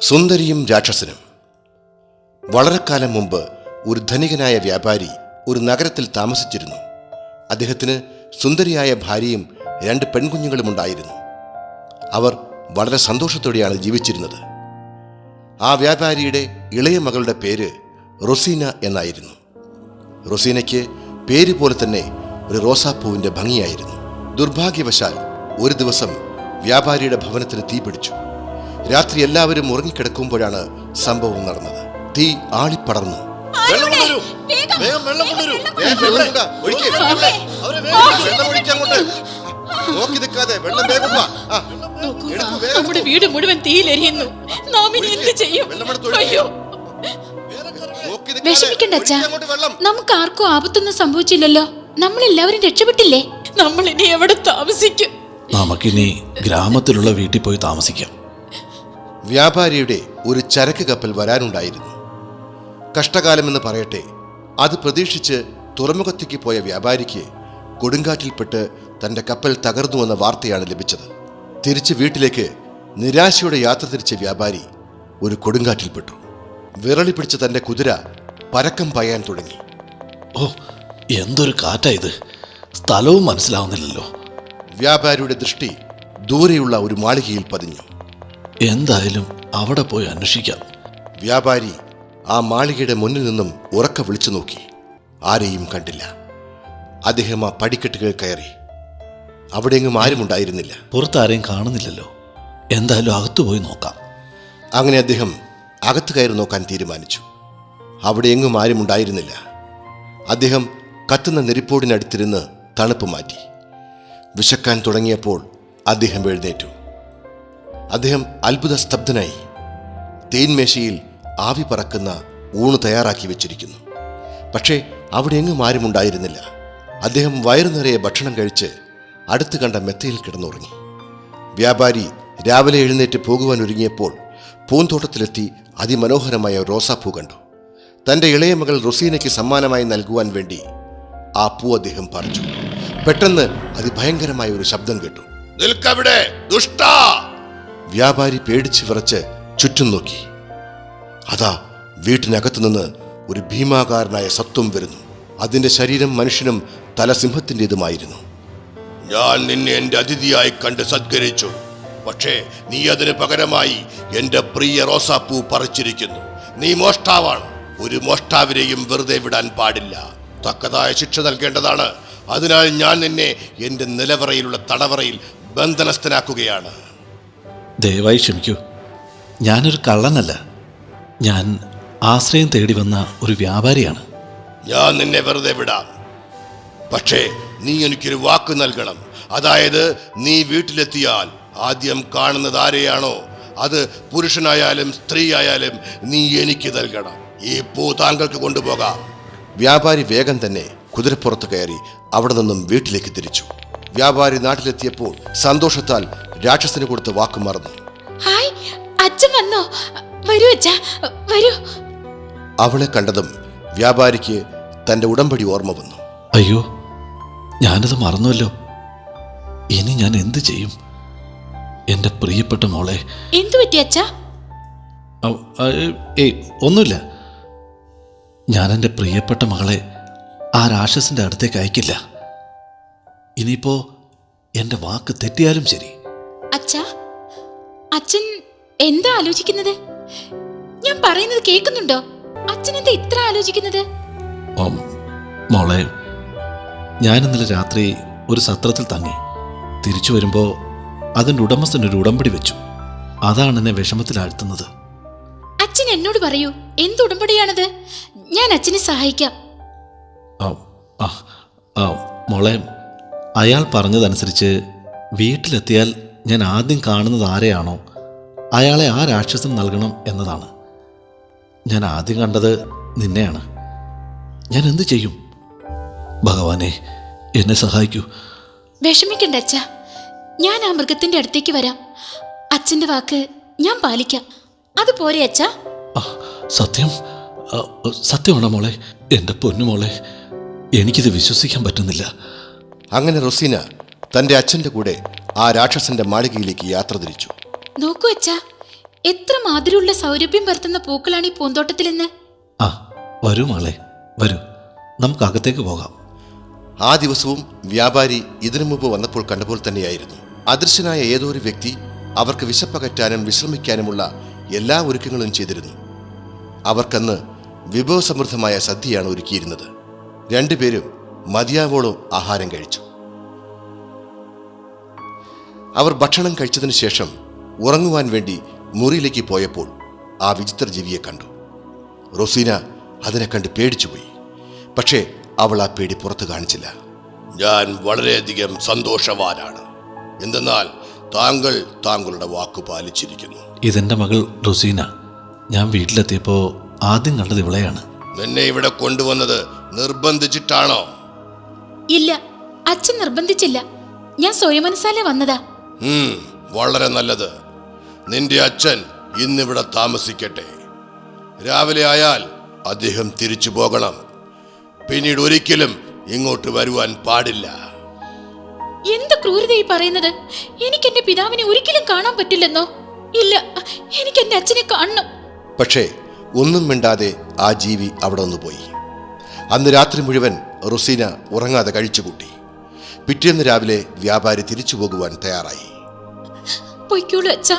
സുന്ദരിയും രാക്ഷസനും. വളരെക്കാലം മുമ്പ് ഒരു ധനികനായ വ്യാപാരി ഒരു നഗരത്തിൽ താമസിച്ചിരുന്നു. അദ്ദേഹത്തിന് സുന്ദരിയായ ഭാര്യയും 2 പെൺകുഞ്ഞുങ്ങളും ഉണ്ടായിരുന്നു. അവർ വളരെ സന്തോഷത്തോടെയാണ് ജീവിച്ചിരുന്നത്. ആ വ്യാപാരിയുടെ ഇളയ മകളുടെ പേര് റൊസീന എന്നായിരുന്നു. റൊസീനയ്ക്ക് പേര് പോലെ തന്നെ ഒരു റോസാപ്പൂവിൻ്റെ ഭംഗിയായിരുന്നു. ദുർഭാഗ്യവശാൽ ഒരു ദിവസം വ്യാപാരിയുടെ ഭവനത്തിന് തീ പിടിച്ചു. രാത്രി എല്ലാവരും ഉറങ്ങിക്കിടക്കുമ്പോഴാണ് സംഭവം നടന്നത്. തീ ആളിപ്പടർന്നു. നമ്മുടെ വീട് മുഴുവൻ തീയിലെരിയുന്നു. നാം ഇനി എന്ത് ചെയ്യും? അയ്യോ, വിഷമിക്കണ്ട അച്ഛാ, നമുക്ക് ആർക്കും ആപത്തൊന്നും സംഭവിച്ചില്ലല്ലോ. നമ്മളെല്ലാവരും രക്ഷപ്പെട്ടില്ലേ? നമ്മൾ ഇനി എവിടെ താമസിക്കും? നമുക്കിനി ഗ്രാമത്തിലുള്ള വീട്ടിൽ പോയി താമസിക്കാം. വ്യാപാരിയുടെ ഒരു ചരക്ക് കപ്പൽ വരാനുണ്ടായിരുന്നു. കഷ്ടകാലമെന്ന് പറയട്ടെ, അത് പ്രതീക്ഷിച്ച് തുറമുഖത്തേക്ക് പോയ വ്യാപാരിക്ക് കൊടുങ്കാറ്റിൽപ്പെട്ട് തൻ്റെ കപ്പൽ തകർന്നുവെന്ന വാർത്തയാണ് ലഭിച്ചത്. തിരിച്ച് വീട്ടിലേക്ക് നിരാശയോടെ യാത്ര തിരിച്ച വ്യാപാരി ഒരു കൊടുങ്കാറ്റിൽപ്പെട്ടു. വിറളി പിടിച്ച തൻ്റെ കുതിര പരക്കം പായാൻ തുടങ്ങി. ഓ, എന്തൊരു കാറ്റാ ഇത്! സ്ഥലവും മനസ്സിലാവുന്നില്ലല്ലോ. വ്യാപാരിയുടെ ദൃഷ്ടി ദൂരെയുള്ള ഒരു മാളികയിൽ പതിഞ്ഞു. എന്തായാലും അവിടെ പോയി അന്വേഷിക്കാം. വ്യാപാരി ആ മാളികയുടെ മുന്നിൽ നിന്നും ഉറക്കെ വിളിച്ചു നോക്കി. ആരെയും കണ്ടില്ല. അദ്ദേഹം ആ പടിക്കെട്ടുകൾ കയറി. അവിടെയെങ്ങും ആരുമുണ്ടായിരുന്നില്ല. പുറത്താരെയും കാണുന്നില്ലല്ലോ. എന്തായാലും അകത്തു പോയി നോക്കാം. അങ്ങനെ അദ്ദേഹം അകത്ത് കയറി നോക്കാൻ തീരുമാനിച്ചു. അവിടെയെങ്ങും ആരുമുണ്ടായിരുന്നില്ല. അദ്ദേഹം കത്തുന്ന നെരിപ്പോടിനടുത്തിരുന്ന് തണുപ്പ് മാറ്റി. വിശക്കാൻ തുടങ്ങിയപ്പോൾ അദ്ദേഹം എഴുന്നേറ്റു. അദ്ദേഹം അത്ഭുത സ്തബ്ധനായി. തേൻമേശയിൽ ആവി പറക്കുന്ന ഊണ് തയ്യാറാക്കി വെച്ചിരിക്കുന്നു. പക്ഷേ അവിടെ എങ്ങും ആരുമുണ്ടായിരുന്നില്ല. അദ്ദേഹം വയറു നിറയെ ഭക്ഷണം കഴിച്ച് അടുത്ത് കണ്ട മെത്തയിൽ കിടന്നുറങ്ങി. വ്യാപാരി രാവിലെ എഴുന്നേറ്റ് പോകുവാൻ ഒരുങ്ങിയപ്പോൾ പൂന്തോട്ടത്തിലെത്തി അതിമനോഹരമായ റോസാപ്പൂ കണ്ടു. തൻ്റെ ഇളയ മകൾ റൊസീനയ്ക്ക് സമ്മാനമായി നൽകുവാൻ വേണ്ടി ആ പൂ അദ്ദേഹം പറിച്ചു. പെട്ടെന്ന് അതിഭയങ്കരമായ ഒരു ശബ്ദം കേട്ടു. നിൽക്കവിടെ ദുഷ്ടാ! വ്യാപാരി പേടിച്ച് വിറച്ച് ചുറ്റും നോക്കി. അതാ വീട്ടിനകത്തുനിന്ന് ഒരു ഭീമാകാരനായ സത്വം വരുന്നു. അതിന്റെ ശരീരം മനുഷ്യനും തല സിംഹത്തിൻ്റെതുമായിരുന്നു. ഞാൻ നിന്നെ എൻ്റെ അതിഥിയായി കണ്ട് സത്കരിച്ചു. പക്ഷേ നീ അതിന് പകരമായി എൻ്റെ പ്രിയ റോസാപ്പൂ പറിച്ചിരിക്കുന്നു. നീ മോഷ്ടാവാണ്. ഒരു മോഷ്ടാവിനെയും വെറുതെ വിടാൻ പാടില്ല. തക്കതായ ശിക്ഷ നൽകേണ്ടതാണ്. അതിനാൽ ഞാൻ നിന്നെ എൻ്റെ നിലവറയിലുള്ള തടവറയിൽ ബന്ധനസ്ഥനാക്കുകയാണ്. ദയവായി ക്ഷമിക്കൂ. ഞാനൊരു കള്ളനല്ല. ഞാൻ ആശ്രയം തേടി വന്ന ഒരു വ്യാപാരിയാണ്. ഞാൻ നിന്നെ വെറുതെ വിടാം. പക്ഷേ നീ എനിക്കൊരു വാക്ക് നൽകണം. അതായത്, നീ വീട്ടിലെത്തിയാൽ ആദ്യം കാണുന്നത് ആരെയാണോ, അത് പുരുഷനായാലും സ്ത്രീ ആയാലും നീ എനിക്ക് നൽകണം. ഈ പൂ താങ്കൾക്ക് കൊണ്ടുപോകാം. വ്യാപാരി വേഗം തന്നെ കുതിരപ്പുറത്ത് കയറി അവിടെ നിന്നും വീട്ടിലേക്ക് തിരിച്ചു. വ്യാപാരി നാട്ടിലെത്തിയപ്പോൾ സന്തോഷത്താൽ രാക്ഷസന് കൊടുത്ത വാക്ക് മറന്നു. ഹായ്, അച്ഛൻ വന്നോ? വരൂ അച്ഛാ, വരൂ. അവളെ കണ്ടതും വ്യാപാരിക്ക് തന്റെ ഉടമ്പടി ഓർമ്മ വന്നു. അയ്യോ, ഞാനത് മറന്നുവല്ലോ. ഇനി ഞാൻ എന്ത് ചെയ്യും? എൻ്റെ പ്രിയപ്പെട്ട മോളെ. എന്തു പറ്റി അച്ഛാ? ഒന്നുമില്ല. ഞാൻ എൻ്റെ പ്രിയപ്പെട്ട മകളെ ആ രാക്ഷസിൻ്റെ അടുത്തേക്ക് അയക്കില്ല. ഇനിയിപ്പോ എൻ്റെ വാക്ക് തെറ്റിയാലും ശരി. അച്ഛാ, അച്ഛൻ എന്താ ആലോചിക്കുന്നത്? ഞാൻ പറയുന്നത് കേൾക്കുന്നുണ്ടോ? അച്ഛൻ എന്താ ഇത്ര ആലോചിക്കുന്നത്? മോളെ, ഞാൻ ഇന്നലെ രാത്രി ഒരു സത്രത്തിൽ തങ്ങി. തിരിച്ചു വരുമ്പോൾ അതിൻ്റെ ഉടമസ്ഥനൊരു ഉടമ്പടി വെച്ചു. അതാണ് എന്നെ വിഷമത്തിലാഴ്ത്തുന്നത്. അച്ഛൻ എന്നോട് പറയൂ, എന്ത് ഉടമ്പടിയാണത്? ഞാൻ അച്ഛനെ സഹായിക്കാം. മോളെ, അയാൾ പറഞ്ഞതനുസരിച്ച് വീട്ടിലെത്തിയാൽ ഞാൻ ആദ്യം കാണുന്നത് ആരെയാണോ അയാളെ ആ രാക്ഷസൻ നൽകണം എന്നതാണ്. ഞാൻ ആദ്യം കണ്ടത് നിന്നെയാണ്. ഞാൻ എന്ത് ചെയ്യും? ഭഗവാനെ, എന്നെ സഹായിക്കൂ. വിഷമിക്കണ്ട അച്ഛാ, ഞാൻ ആ മൃഗത്തിന്റെ അടുത്തേക്ക് വരാം. അച്ഛന്റെ വാക്ക് ഞാൻ പാലിക്കാം. അതുപോരെ അച്ഛാ? സത്യമാണോ മോളെ? എൻ്റെ പൊന്നുമോളെ, എനിക്കിത് വിശ്വസിക്കാൻ പറ്റുന്നില്ല. അങ്ങനെ റൊസീന തന്റെ അച്ഛന്റെ കൂടെ ആ രാക്ഷസന്റെ മാളികയിലേക്ക് യാത്ര തിരിച്ചു. നോക്കൂ അച്ഛാ, എത്ര മാതിരിയുള്ള സൗരഭ്യം പരത്തുന്ന പൂക്കളാണ് ഈ പൂന്തോട്ടത്തിലെന്ന്. ആ വരൂ മോളെ, വരൂ, നമുക്ക് അകത്തേക്ക് പോകാം. ആ ദിവസവും വ്യാപാരി ഇതിനു മുമ്പ് വന്നപ്പോൾ കണ്ടപ്പോൾ തന്നെയായിരുന്നു. അദൃശ്യനായ ഏതോ ഒരു വ്യക്തി അവർക്ക് വിശപ്പകറ്റാനും വിശ്രമിക്കാനുമുള്ള എല്ലാ ഒരുക്കങ്ങളും ചെയ്തിരുന്നു. അവർക്കന്ന് വിഭവസമൃദ്ധമായ സദ്യയാണ് ഒരുക്കിയിരുന്നത്. രണ്ടുപേരും മതിയാവോളം ആഹാരം കഴിച്ചു. അവർ ഭക്ഷണം കഴിച്ചതിന് ശേഷം ഉറങ്ങുവാൻ വേണ്ടി മുറിയിലേക്ക് പോയപ്പോൾ ആ വിചിത്ര ജീവിയെ കണ്ടു. റൊസീന അതിനെ കണ്ട് പേടിച്ചുപോയി. പക്ഷേ അവൾ ആ പേടി പുറത്തു കാണിച്ചില്ല. ഞാൻ വളരെയധികം സന്തോഷവാനാണ്, എന്തെന്നാൽ താങ്കൾ താങ്കളുടെ വാക്ക് പാലിച്ചിരിക്കുന്നു. ഇതെന്റെ മകൾ റൊസീന. ഞാൻ വീട്ടിലെത്തിയപ്പോൾ ആദ്യം കണ്ടത് ഇവളെയാണ്. നിന്നെ ഇവിടെ കൊണ്ടുവന്നത് നിർബന്ധിച്ചിട്ടാണോ? ഇല്ല, അച്ഛൻ നിർബന്ധിച്ചില്ല. ഞാൻ സ്വയമനസാലെ വന്നതാ. വളരെ നല്ലത്. നിന്റെ അച്ഛൻ ഇന്നിവിടെ താമസിക്കട്ടെ. രാവിലെ ആയാൽ അദ്ദേഹം തിരിച്ചു പോകണം. പിന്നീട് ഒരിക്കലും ഇങ്ങോട്ട് വരുവാൻ പാടില്ല. എന്ത് ക്രൂരതയായി പറയുന്നത്? എനിക്ക് എന്റെ പിതാവിനെ ഒരിക്കലും കാണാൻ പറ്റില്ലെന്നോ? ഇല്ല, എനിക്ക് എന്റെ അച്ഛനെ കാണണം. പക്ഷേ ഒന്നും മിണ്ടാതെ ആ ജീവി അവിടെ നിന്ന് പോയി. അന്ന് രാത്രി മുഴുവൻ റൊസീന ഉറങ്ങാതെ കഴിച്ചുകൂട്ടി. പിറ്റേന്ന് രാവിലെ വ്യാപാരി തിരിച്ചു പോകുവാൻ തയ്യാറായി. പൊയ്ക്കോളൂ അച്ഛാ,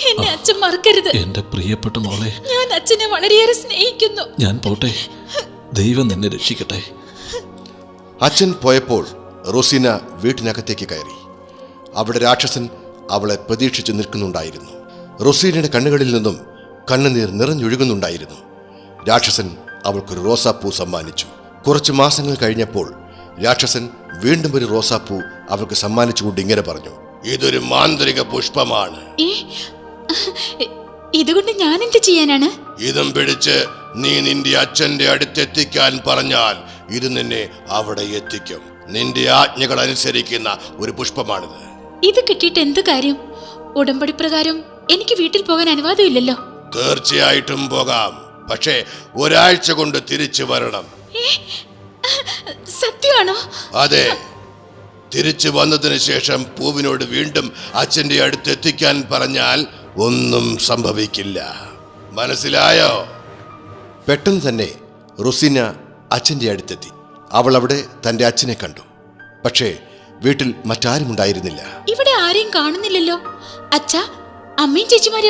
എന്നെ അച്ഛൻ മറക്കരുത്. എന്റെ പ്രിയപ്പെട്ട മോളെ, ഞാൻ അച്ഛനെ വളരെയേറെ സ്നേഹിക്കുന്നു. ഞാൻ പോട്ടെ, ദൈവം നിന്നെ രക്ഷിക്കട്ടെ. അച്ഛൻ പോയപ്പോൾ റൊസീന വീട്ടിനകത്തേക്ക് കയറി. അവിടെ രാക്ഷസൻ അവളെ പ്രതീക്ഷിച്ച് നിൽക്കുന്നുണ്ടായിരുന്നു. റൊസീനയുടെ കണ്ണുകളിൽ നിന്നും കണ്ണുനീർ നിറഞ്ഞൊഴുകുന്നുണ്ടായിരുന്നു. രാക്ഷസൻ അവൾക്കൊരു റോസാപ്പൂ സമ്മാനിച്ചു. കുറച്ച് മാസങ്ങൾ കഴിഞ്ഞപ്പോൾ രാക്ഷസൻ വീണ്ടും ഒരു റോസാപ്പൂ അവൾക്ക് സമ്മാനിച്ചുകൊണ്ട് ഇങ്ങനെ പറഞ്ഞു: ഇതൊരു മാന്ത്രിക പുഷ്പമാണ്. ഇതുകൊണ്ട് ഞാൻ എന്ത് ചെയ്യാനാണ്? ഇതും പിടിച്ച് നീ നിന്റെ അച്ഛന്റെ അടുത്തെത്തിക്കാൻ പറഞ്ഞാൽ ഇത് നിന്നെ അവിടെ എത്തിക്കും. നിന്റെ ആജ്ഞകൾ അനുസരിക്കുന്ന ഒരു പുഷ്പമാണിത്. ഇത് കിട്ടിയിട്ട് എന്ത് കാര്യം? ഉടമ്പടി പ്രകാരം എനിക്ക് വീട്ടിൽ പോകാൻ അനുവാദമില്ലല്ലോ. തീർച്ചയായിട്ടും പോകാം, പക്ഷേ ഒരാഴ്ച കൊണ്ട് തിരിച്ചു വരണം. സത്യമാണോ? അതെ. തിരിച്ചു വന്നതിന് ശേഷം പൂവിനോട് വീണ്ടും അച്ഛന്റെ അടുത്തെത്തിക്കാൻ പറഞ്ഞാൽ ഒന്നും സംഭവിക്കില്ല. മനസ്സിലായോ? പെട്ടെന്ന് തന്നെ റൊസീന അച്ഛന്റെ അടുത്തെത്തി. അവൾ അവിടെ തന്റെ അച്ഛനെ കണ്ടു. പക്ഷേ വീട്ടിൽ മറ്റാരും ഉണ്ടായിരുന്നില്ല. ഇവിടെ ആരെയും കാണുന്നില്ലല്ലോ. അച്ഛാ, അമ്മയും ചേച്ചിമാരും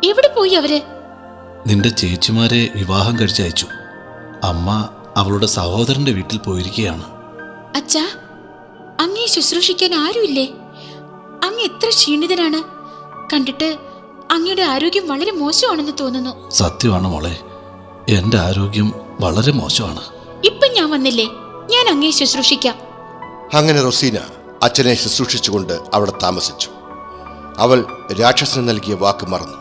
എവിടെ പോയി അവര്? നിന്റെ ചേച്ചിമാരെ വിവാഹം കഴിച്ചയച്ചു. അമ്മ അവളുടെ സഹോദരന്റെ വീട്ടിൽ പോയിരിക്കുകയാണ്. അച്ഛാ, അങ്ങയെ ശുശ്രൂഷിക്കാൻ ആരുമില്ലേ? അങ്ങ് എത്ര ക്ഷീണിതനാണ്. കണ്ടിട്ട് അങ്ങയുടെ ആരോഗ്യം വളരെ മോശമാണെന്ന് തോന്നുന്നു. സത്യമാണ് മോളെ, എന്റെ ആരോഗ്യം വളരെ മോശമാണ്. ഇപ്പൊ ഞാൻ വന്നില്ലേ, ഞാൻ അങ്ങയെ ശുശ്രൂഷിക്കാം. അങ്ങനെ റൊസീന അച്ഛനെ ശുശ്രൂഷിച്ചുകൊണ്ട് അവിടെ താമസിച്ചു. അവൾ രാക്ഷസന് നൽകിയ വാക്ക് മറന്നു.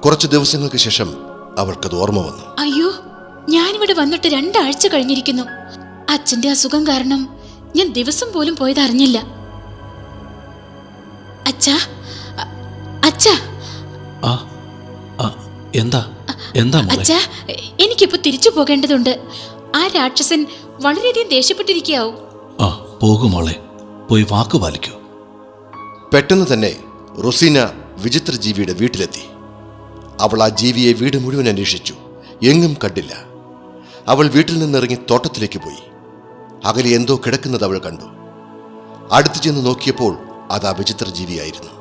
കുറച്ചു ദിവസങ്ങൾക്ക് ശേഷം അവൾക്കത് ഓർമ്മ വന്നു. അയ്യോ, ഞാനിവിടെ വന്നിട്ട് 2 ആഴ്ച കഴിഞ്ഞിരിക്കുന്നു. അച്ഛന്റെ അസുഖം കാരണം ഞാൻ ദിവസം പോലും പോയതറിഞ്ഞില്ല. അച്ഛാ, അച്ഛാ. എന്താ എന്താ മോളെ? അച്ഛാ, എനിക്കിപ്പോ തിരിച്ചു പോകേണ്ടതുണ്ട്. ആ രാക്ഷസൻ വളരെയധികം ദേഷ്യപ്പെട്ടിരിക്കാവും. പോകു മോളെ, പോയി വാക്ക് പാലിക്കൂ. പെട്ടെന്ന് തന്നെ റൊസീന വിചിത്ര ജീവിയുടെ വീട്ടിലെത്തി. അവൾ ആ ജീവിയെ വീട് മുഴുവൻ അന്വേഷിച്ചു. എങ്ങും കണ്ടില്ല. അവൾ വീട്ടിൽ നിന്നിറങ്ങി തോട്ടത്തിലേക്ക് പോയി. അകലെ എന്തോ കിടക്കുന്നത് അവൾ കണ്ടു. അടുത്തു ചെന്ന് നോക്കിയപ്പോൾ അത് ആ വിചിത്ര ജീവിയായിരുന്നു.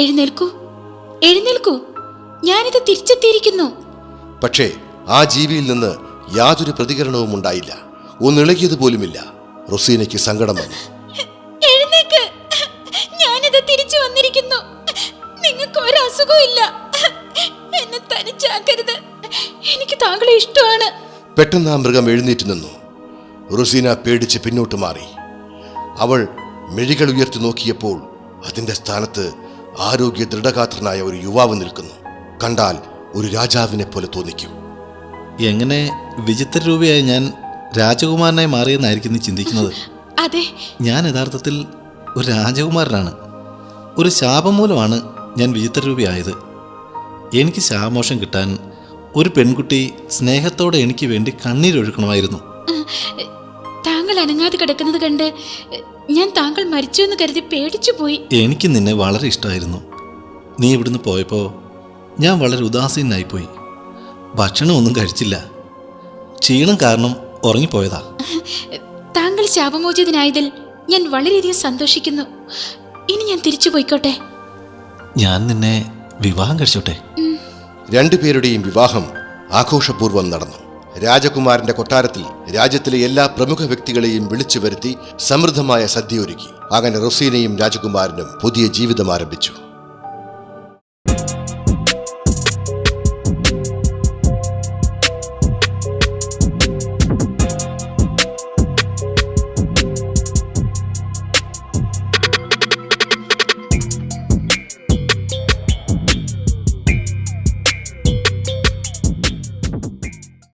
എഴുന്നേൽക്കൂ, എഴുന്നേൽക്കൂ, ഞാനിത് തിരിച്ചെത്തിയിരിക്കുന്നു. പക്ഷേ ആ ജീവിയിൽ നിന്ന് യാതൊരു പ്രതികരണവും ഉണ്ടായില്ല. ഒന്നിളകിയതുപോലുമില്ല. റൊസീനയ്ക്ക് സങ്കടം വന്നു. എഴുന്നേക്ക്, ഞാനിത് തിരിച്ചു വന്നിരിക്കുന്നു. നിങ്ങൾക്ക് ഒരു അസുഖമില്ല. എന്നെ തനിച്ചാക്കരുത്. എനിക്ക് താങ്കളെ ഇഷ്ടമാണ്. പെട്ടെന്ന് ആ മൃഗം എഴുന്നേറ്റ് നിന്നു. റൊസീന പേടിച്ച് പിന്നോട്ട് മാറി. അവൾ മിഴികൾ ഉയർത്തി നോക്കിയപ്പോൾ അതിന്റെ സ്ഥാനത്ത് ആരോഗ്യ ദൃഢഗാത്രനായ ഒരു യുവാവ് നിൽക്കുന്നു. കണ്ടാൽ ഒരു രാജാവിനെ പോലെ തോന്നിക്കും. എങ്ങനെ വിചിത്ര രൂപയായി ഞാൻ രാജകുമാരനായി മാറിയെന്നായിരിക്കും നീ ചിന്തിക്കുന്നത്? അതെ, ഞാൻ യഥാർത്ഥത്തിൽ ഒരു രാജകുമാരനാണ്. ഒരു ശാപം മൂലമാണ് ഞാൻ വിചിത്ര രൂപയായത്. എനിക്ക് ശാപമോഷം കിട്ടാൻ ഒരു പെൺകുട്ടി സ്നേഹത്തോടെ എനിക്ക് വേണ്ടി കണ്ണീരൊഴുക്കണമായിരുന്നു. താങ്കൾ അനങ്ങാതെ കിടക്കുന്നത് കണ്ട് ഞാൻ താങ്കൾ മരിച്ചു എന്ന് കരുതി പേടിച്ചു പോയി. എനിക്ക് നിന്നെ വളരെ ഇഷ്ടമായിരുന്നു. നീ ഇവിടുന്ന് പോയപ്പോൾ ഞാൻ വളരെ ഉദാസീനായിപ്പോയി. ഭക്ഷണമൊന്നും കഴിച്ചില്ല. ക്ഷീണം കാരണം ഉറങ്ങിപ്പോയതാ. താങ്കൾ ശാപമോചിതനായതിൽ ഞാൻ വളരെയധികം സന്തോഷിക്കുന്നു. ഇനി ഞാൻ തിരിച്ചു പോയിക്കോട്ടെ? ഞാൻ നിന്നെ വിവാഹം കഴിച്ചോട്ടെ? രണ്ടുപേരുടെയും വിവാഹം ആഘോഷപൂർവ്വം നടന്നു. രാജകുമാരന്റെ കൊട്ടാരത്തിൽ രാജ്യത്തിലെ എല്ലാ പ്രമുഖ വ്യക്തികളെയും വിളിച്ചു വരുത്തി സമൃദ്ധമായ സദ്യ ഒരുക്കി. അങ്ങനെ റൊസീനയും രാജകുമാരനും പുതിയ ജീവിതം ആരംഭിച്ചു.